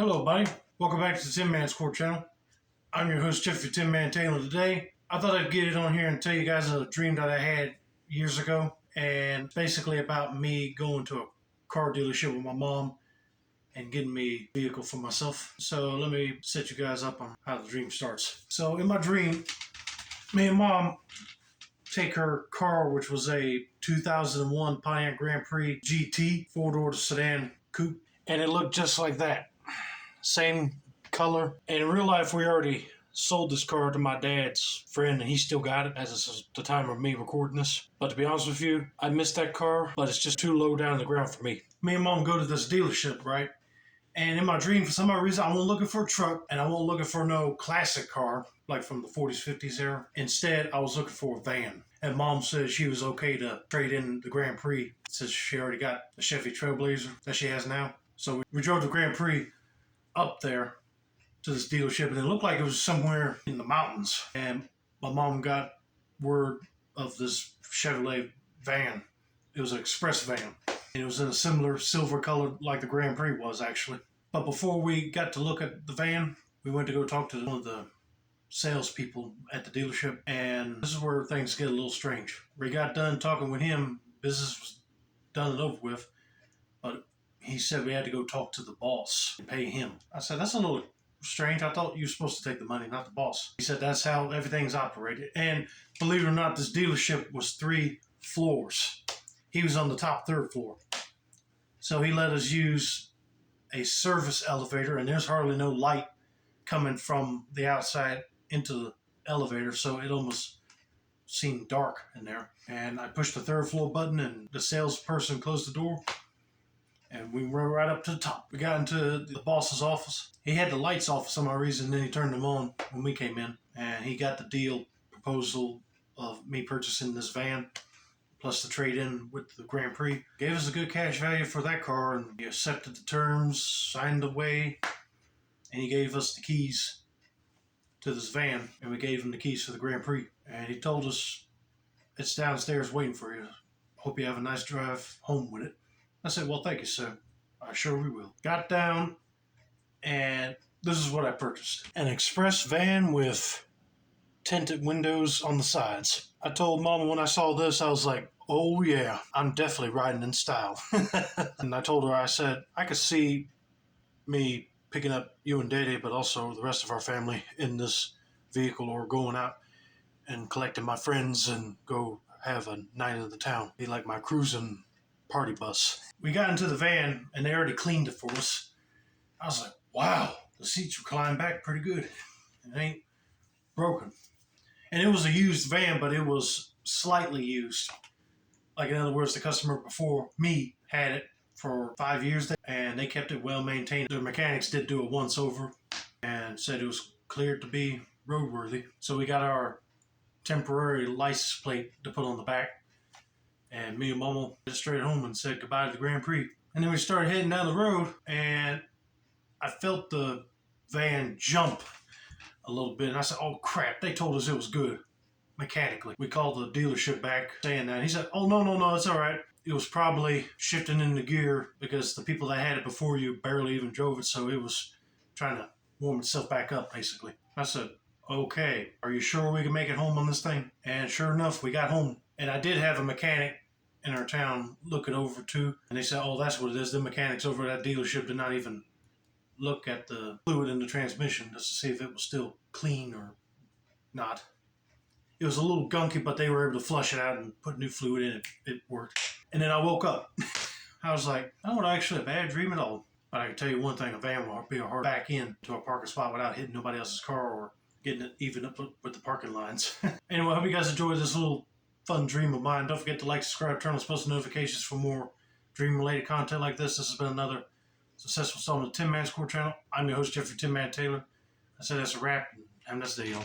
Hello, buddy. Welcome back to the Tinmans Court channel. I'm your host, Jeffrey Tinman Taylor. Today, I thought I'd get it on here and tell you guys a dream that I had years ago, and basically about me going to a car dealership with my mom and getting me a vehicle for myself. So let me set you guys up on how the dream starts. So in my dream, me and mom take her car, which was a 2001 Pontiac Grand Prix GT, four-door sedan coupe, and it looked just like that. Same color. And in real life, we already sold this car to my dad's friend, and he still got it as it's the time of me recording this. But to be honest with you, I missed that car, but it's just too low down on the ground for me. Me and mom go to this dealership, right? And in my dream, for some odd reason, I wasn't looking for a truck, and I wasn't looking for no classic car, like from the 40s, 50s era. Instead, I was looking for a van. And mom said she was okay to trade in the Grand Prix, since she already got the Chevy Trailblazer that she has now. So we drove the Grand Prix up there to this dealership, and it looked like it was somewhere in the mountains. And my mom got word of this Chevrolet van. It was an express van. It was in a similar silver color like the Grand Prix was, actually. But before we got to look at the van, we went to go talk to one of the salespeople at the dealership, and this is where things get a little strange. We got done talking with him, business was done and over with, but he said we had to go talk to the boss and pay him. I said, that's a little strange. I thought you were supposed to take the money, not the boss. He said that's how everything's operated. And believe it or not, this dealership was 3 floors. He was on the top 3rd floor. So he let us use a service elevator, and there's hardly no light coming from the outside into the elevator, so it almost seemed dark in there. And I pushed the 3rd floor button, and the salesperson closed the door, and we went right up to the top. We got into the boss's office. He had the lights off for some odd reason, then he turned them on when we came in, and he got the deal proposal of me purchasing this van plus the trade-in with the Grand Prix. Gave us a good cash value for that car, and he accepted the terms, signed away, and he gave us the keys to this van, and we gave him the keys for the Grand Prix. And he told us, it's downstairs waiting for you. Hope you have a nice drive home with it. I said, well, thank you, sir. I sure we will. Got down, and this is what I purchased. An express van with tinted windows on the sides. I told Mama when I saw this, I was like, oh yeah, I'm definitely riding in style. And I told her, I said, I could see me picking up you and Daddy, but also the rest of our family in this vehicle, or going out and collecting my friends and go have a night in the town. Be like my cruising party bus. We got into the van, and they already cleaned it for us. I was like, wow, the seats recline back pretty good. It ain't broken. And it was a used van, but it was slightly used. Like, in other words, the customer before me had it for 5 years, and they kept it well maintained. The mechanics did do a once over and said it was cleared to be roadworthy. So we got our temporary license plate to put on the back, and me and Mama went straight home and said goodbye to the Grand Prix. And then we started heading down the road, and I felt the van jump a little bit, and I said, oh crap, they told us it was good mechanically. We called the dealership back saying that. He said, oh no, it's all right. It was probably shifting into gear because the people that had it before you barely even drove it, so it was trying to warm itself back up, basically. I said, okay, are you sure we can make it home on this thing? And sure enough, we got home. And I did have a mechanic in our town look it over too, and they said, oh, that's what it is. The mechanics over at that dealership did not even look at the fluid in the transmission just to see if it was still clean or not. It was a little gunky, but they were able to flush it out and put new fluid in it. It worked. And then I woke up. I was like, that wasn't actually a bad dream at all. But I can tell you one thing, a van will be hard back in to a parking spot without hitting nobody else's car or getting it even up with the parking lines. Anyway, I hope you guys enjoyed this little fun dream of mine. Don't forget to like, subscribe, turn on post notifications for more dream-related content like this. This has been another successful installment of the Tinmans Court channel. I'm your host, Jeffrey Tinman Taylor. I said that's a wrap, and have a nice day, y'all.